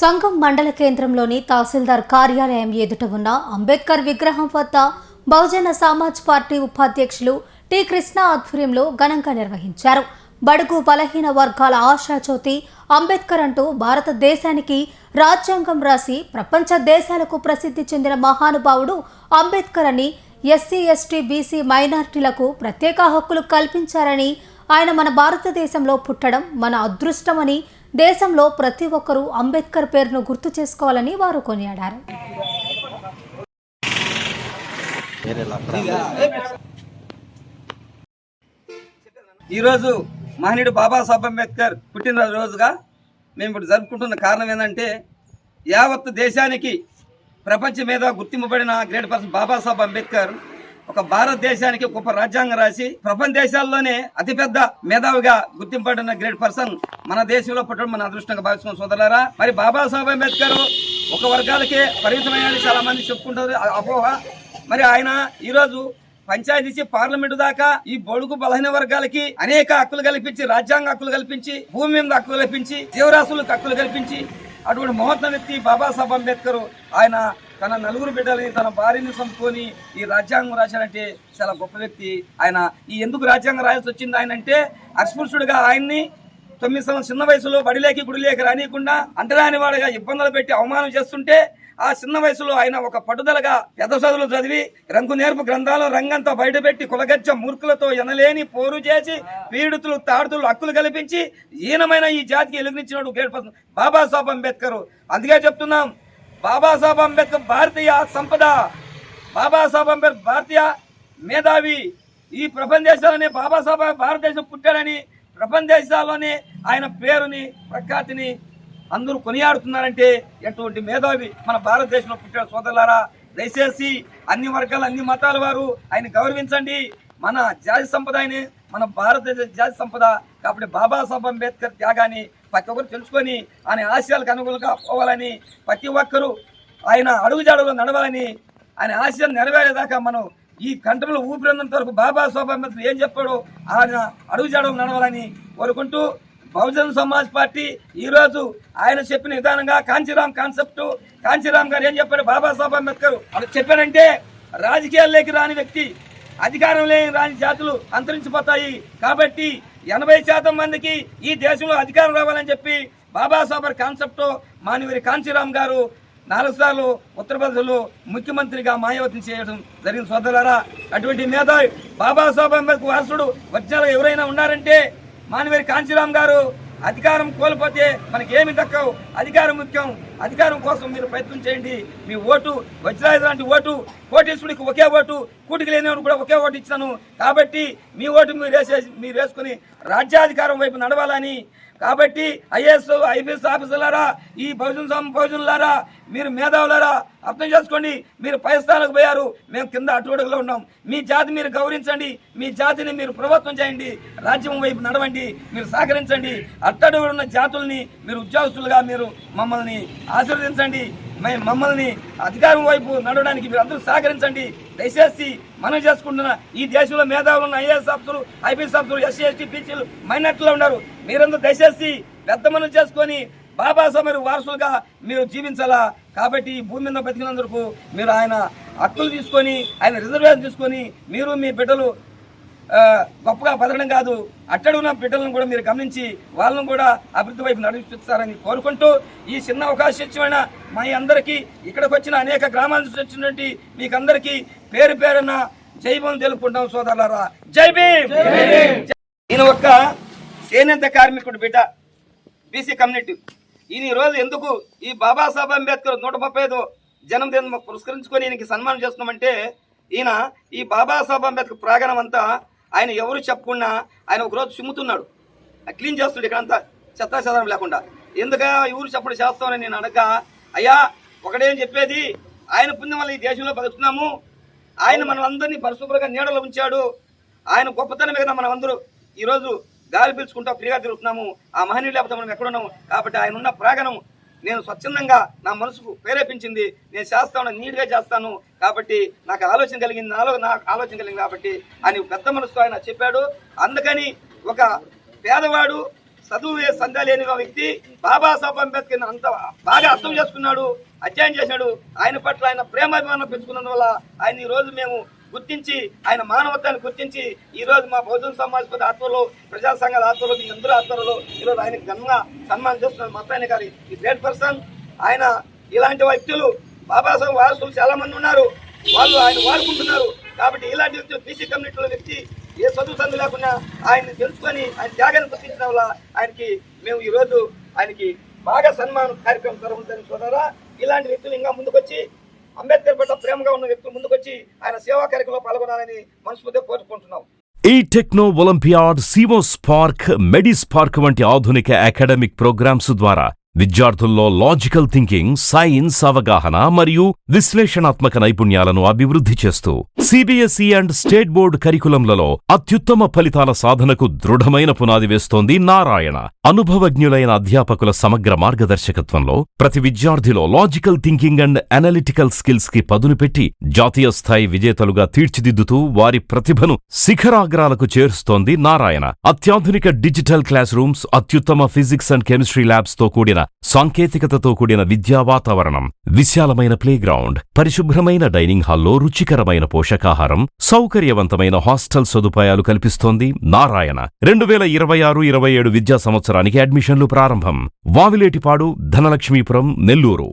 సంగం మండల కేంద్రంలోని తహసీల్దార్ కార్యాలయం ఎదుట ఉన్న అంబేద్కర్ విగ్రహం వద్ద బహుజన సమాజ్ పార్టీ ఉపాధ్యక్షులు టి కృష్ణ ఆధ్వర్యంలో ఘనంగా నిర్వహించారు. బడుగు బలహీన వర్గాల ఆశాజ్యోతి అంబేద్కర్ అంటూ భారతదేశానికి రాజ్యాంగం రాసి ప్రపంచ దేశాలకు ప్రసిద్ధి చెందిన మహానుభావుడు అంబేద్కర్ అని, ఎస్సీ ఎస్టీ బీసీ మైనారిటీలకు ప్రత్యేక హక్కులు కల్పించారని, ఆయన మన భారతదేశంలో పుట్టడం మన అదృష్టమని, దేశంలో ప్రతి ఒక్కరూ అంబేద్కర్ పేరును గుర్తు చేసుకోవాలని వారు కొనియాడారు. ఈరోజు మహనీయుడు బాబాసాహెబ్ అంబేద్కర్ పుట్టినరోజుగా మేము ఇప్పుడు జరుపుకుంటున్న కారణం ఏంటంటే, యావత్ దేశానికి ప్రపంచం మీద గుర్తింపబడిన గ్రేట్ పర్సన్ బాబాసాహెబ్ అంబేద్కర్ ఒక భారతదేశానికి గొప్ప రాజ్యాంగం రాసి ప్రపంచ దేశాల్లోనే అతిపెద్ద మేధావిగా గుర్తింపబడిన గ్రేట్ పర్సన్ మన దేశంలో పుట్టడం మన అదృష్టంగా భావిస్తున్న సోదరులారా. మరి బాబాసాహెబ్ అంబేద్కర్ ఒక వర్గాలకే పరిమితమైన చాలా మంది చెప్పుకుంటారు అపోహ. మరి ఆయన ఈరోజు పంచాయతీ నుంచి పార్లమెంటు దాకా ఈ బడుగు బలహీన వర్గాలకి అనేక హక్కులు కల్పించి, రాజ్యాంగ హక్కులు కల్పించి, భూమి మీద హక్కులు కల్పించి, జీవరాశులకు హక్కులు కల్పించి అటువంటి మహోన్నత వ్యక్తి బాబాసాహెబ్ అంబేద్కర్. ఆయన తన నలుగురు బిడ్డలని, తన భార్యని చంపుకొని ఈ రాజ్యాంగం రాశాడంటే చాలా గొప్ప వ్యక్తి ఆయన. ఈ ఎందుకు రాజ్యాంగం రాయాల్సి వచ్చింది ఆయన అంటే, అస్పృశ్యుడిగా ఆయన్ని 9 సంవత్సరాల చిన్న వయసులో బడిలేకి గుడిలేకి రానియకుండా అంటరాని వాడిగా ఇబ్బందులు పెట్టి అవమానం చేస్తుంటే, ఆ చిన్న వయసులో ఆయన ఒక పట్టుదలగా పెద్ద చదువులు చదివి రంగు నేర్పు గ్రంథాలు రంగంతో బయటపెట్టి కులగచ్చ మూర్ఖులతో ఎనలేని పోరు చేసి పీడితులు తాడుతులు హక్కులు కల్పించి ఈయనమైన ఈ జాతికి ఎలుగునిచ్చినట్టు గ్రేట్ పర్సన్ బాబాసాహెబ్ అంబేద్కర్. అందుకే చెప్తున్నాం, బాబాసాహెబ్ అంబేద్కర్ భారతీయ సంపద, బాబాసాహెబ్ అంబేద్కర్ భారతీయ మేధావి. ఈ ప్రపంచ దేశాలనే బాబాసాహెబ్ భారతదేశం పుట్టాడని, ప్రపంచ దేశాల్లోనే ఆయన పేరుని ప్రఖ్యాతిని అందరూ కొనియాడుతున్నారంటే ఎటువంటి మేధావి మన భారతదేశంలో పుట్టాడు. సోదరులారా, దయచేసి అన్ని వర్గాలు అన్ని మతాల వారు ఆయన గౌరవించండి. మన జాతి సంపద ఆయన, మన భారతదేశ జాతి సంపద. కాబట్టి బాబాసాహెబ్ అంబేద్కర్ త్యాగాన్ని ప్రతి ఒక్కరు తెలుసుకొని ఆయన ఆశయాలకు అనుగుణంగా పోవాలని, ప్రతి ఒక్కరూ ఆయన అడుగుజాడలో నడవాలని, ఆయన ఆశయాలు నెరవేరేదాకా మనం ఈ కంఠంలో ఊపిరినంత వరకు బాబాసాహెబ్ అంబేద్కర్ ఏం చెప్పాడో ఆయన అడుగుజాడలో నడవాలని కోరుకుంటూ, బహుజన సమాజ్ పార్టీ ఈరోజు ఆయన చెప్పిన విధానంగా కాంచీరామ్ కాన్సెప్ట్, కాంచీరామ్ గారు ఏం చెప్పాడు, బాబాసాహెబ్ అంబేద్కర్ అది చెప్పారంటే, రాజకీయాల్లోకి రాని వ్యక్తి, అధికారం లేని రాని జాతులు అంతరించిపోతాయి. కాబట్టి 80% మందికి ఈ దేశంలో అధికారం రావాలని చెప్పి బాబాసాహెబ్ కాన్సెప్ట్ మానవీరి కాంచీరామ్ గారు 4 సార్లు ఉత్తరప్రదేశ్లో ముఖ్యమంత్రిగా మాయావతిని చేయడం జరిగిన. సోదరులారా, అటువంటి మేధావి బాబాసాహెబ్ అంబేద్కర్ వారసుడు ఒరిజినల్గా ఎవరైనా ఉన్నారంటే మానవీరి కాంచీరామ్ గారు. అధికారం కోల్పోతే మనకి ఏమి దక్కవు, అధికారం ముఖ్యం. అధికారం కోసం మీరు ప్రయత్నం చేయండి. మీ ఓటు వజ్రాయుధ లాంటి ఓటు, కోటీశ్వరుడికి ఒకే ఓటు, కూటికి లేనివాడు కూడా ఒకే ఓటు ఇచ్చాను. కాబట్టి మీ ఓటు మీరు వేసుకుని రాజ్యాధికారం వైపు నడవాలని. కాబట్టి ఐఏఎస్ ఐపీఎస్ ఆఫీసర్లారా, ఈ బహుజనులారా, మీరు మేధావులారా అర్థం చేసుకోండి. మీరు పై స్థానాలకు పోయారు, మేము కింద అటువడుగులో ఉన్నాం. మీ జాతి మీరు గౌరవించండి, మీ జాతిని మీరు ప్రభుత్వం చేయండి, రాజ్యం వైపు నడవండి, మీరు సహకరించండి. అట్టడుగు ఉన్న జాతుల్ని మీరు ఉద్యోగస్తులుగా మీరు మమ్మల్ని ఆశీర్వదించండి. మమ్మల్ని అధికారం వైపు నడవడానికి మీరు అందరూ సహకరించండి. దయచేసి మనం చేసుకుంటున్న ఈ దేశంలో మేధావులు ఉన్న ఐఏఎస్ ఆఫీసర్లు, ఐపీఎస్ ఆఫీసర్లు, ఎస్సీ ఎస్టీ బీసీలు మైనార్టీలో ఉన్నారు. మీరందరూ దయచేసి పెద్ద మనం చేసుకొని బాబాసాహెబ్ వారసులుగా మీరు జీవించాలా. కాబట్టి ఈ భూమి మీద బతికినందుకు మీరు ఆయన హక్కులు తీసుకొని, ఆయన రిజర్వేషన్ తీసుకొని మీరు మీ బిడ్డలు గొప్పగా బతకడం కాదు, అట్టడుగున్న బిడ్డలను కూడా మీరు గమనించి వాళ్ళను కూడా అభివృద్ధి వైపు నడిపిస్తారని కోరుకుంటూ, ఈ చిన్న అవకాశం ఇచ్చిన మా అందరికీ, ఇక్కడికి వచ్చిన అనేక గ్రామాల నుంచి వచ్చినటువంటి మీకు అందరికీ పేరు పేరున జై భీమ్ తెలుపుకుంటాం. సోదరులారా, జై భీమ్. ఈయన ఒక్క చేనేత కార్మికుడు బిడ్డ, బీసీ కమ్యూనిటీ. ఈయన ఈ రోజు ఎందుకు ఈ బాబాసాహెబ్ అంబేద్కర్ 135వ జన్మదినం పురస్కరించుకొని ఈయనకి సన్మానం చేస్తున్నామంటే, ఈయన ఈ బాబాసాహెబ్ అంబేద్కర్ ప్రాంగణం అంతా ఆయన ఎవరు చెప్పకుండా ఆయన ఒకరోజు చిమ్ముతున్నాడు, క్లీన్ చేస్తున్నాడు ఇక్కడంతా చెత్తా చెదారం లేకుండా. ఎందుక ఎవరు చెప్పడం చేస్తామని నేను అడగ, అయ్యా ఒకటేం చెప్పేది, ఆయన పుణ్యం వల్ల ఈ దేశంలో బతుకుతున్నాము. ఆయన మనం అందరినీ పరిశుభ్రంగా నీడలో ఉంచాడు. ఆయన గొప్పతనం మీద మనం అందరూ ఈరోజు గాలి పీల్చుకుంటూ ఫ్రీగా తిరుగుతున్నాము. ఆ మహనీయులు లేకపోతే మనం ఎక్కడున్నాము. కాబట్టి ఆయన ఉన్న ప్రాంగణం నేను స్వచ్ఛందంగా నా మనసుకు ప్రేరేపించింది, నేను చేస్తాను, నీట్గా చేస్తాను. కాబట్టి నాకు ఆలోచన కలిగింది, నాకు ఆలోచన కలిగింది కాబట్టి ఆయన పెద్ద మనసుతో ఆయన చెప్పాడు. అందుకని ఒక పేదవాడు చదువు సందా లేని వ్యక్తి బాబాసాహెబ్ అంబేద్కర్ అంత బాగా అర్థం చేసుకున్నాడు, అధ్యయనం చేశాడు. ఆయన పట్ల ఆయన ప్రేమాభిమానం పెంచుకున్నందువల్ల ఆయన ఈ రోజు మేము గుర్తించి ఆయన మానవత్వాన్ని గుర్తించి ఈ రోజు మా బహుజన సమాజ్ పార్టీ ఆధ్వర్యంలో ప్రజా సంఘాల ఆధ్వర్యంలో మీ అందరూ ఆధ్వర్యంలో ఈరోజు ఆయన ఘనంగా సన్మానం చేస్తున్నారు. మస్తాయన గారి ఈ గ్రేట్ పర్సన్. ఆయన ఇలాంటి వ్యక్తులు బాబాసాహెబ్ వారసులు చాలా మంది ఉన్నారు, వాళ్ళు ఆయన వాడుకుంటున్నారు. కాబట్టి ఇలాంటి వ్యక్తులు బీసీ కమ్యూనిటీలో వ్యక్తి ఏ చదువు సందు లేకుండా ఆయన్ని తెలుసుకొని ఆయన త్యాగాన్ని గుర్తించడం వల్ల ఆయనకి మేము ఈరోజు ఆయనకి బాగా సన్మానం కార్యక్రమం జరుగుతుంది. సోదరా, ఇలాంటి వ్యక్తులు ఇంకా ముందుకొచ్చి అంబేద్కర్ పట్ల ప్రేమగా ఉన్న వ్యక్తులు ముందుకొచ్చి ఆయన సేవా కార్యక్రమంలో పాల్గొనాలని మనస్ఫూర్తిగా కోరుకుంటున్నాం. ఈ టెక్నో ఒలింపియాడ్, సివోస్పార్క్, మెడిస్పార్క్ వంటి ఆధునిక అకాడమిక్ ప్రోగ్రామ్స్ ద్వారా విద్యార్థుల్లో లాజికల్ థింకింగ్, సైన్స్ అవగాహన మరియు విశ్లేషణాత్మక నైపుణ్యాలను అభివృద్ధి చేస్తూ సిబిఎస్ఈ అండ్ స్టేట్ బోర్డు కరికులంలలో అత్యుత్తమ ఫలితాల సాధనకు దృఢమైన పునాది వేస్తోంది నారాయణ. అనుభవజ్ఞులైన అధ్యాపకుల సమగ్ర మార్గదర్శకత్వంలో ప్రతి విద్యార్థిలో logical thinking and analytical skills కి పదును పెట్టి జాతీయ స్థాయి విజేతలుగా తీర్చిదిద్దుతూ వారి ప్రతిభను శిఖరాగ్రాలకు చేరుస్తోంది నారాయణ. అత్యాధునిక డిజిటల్ క్లాస్ రూమ్స్, అత్యుత్తమ ఫిజిక్స్ అండ్ కెమిస్ట్రీ ల్యాబ్స్ తో కూడిన సాంకేతికతతో కూడిన విద్యా వాతావరణం, విశాలమైన ప్లేగ్రౌండ్, పరిశుభ్రమైన డైనింగ్ హాల్లో రుచికరమైన పోషకాహారం, సౌకర్యవంతమైన హాస్టల్ సదుపాయాలు కల్పిస్తోంది నారాయణ. 2026-27 విద్యా సంవత్సరానికి అడ్మిషన్లు ప్రారంభం. వావిలేటిపాడు, ధనలక్ష్మీపురం, నెల్లూరు.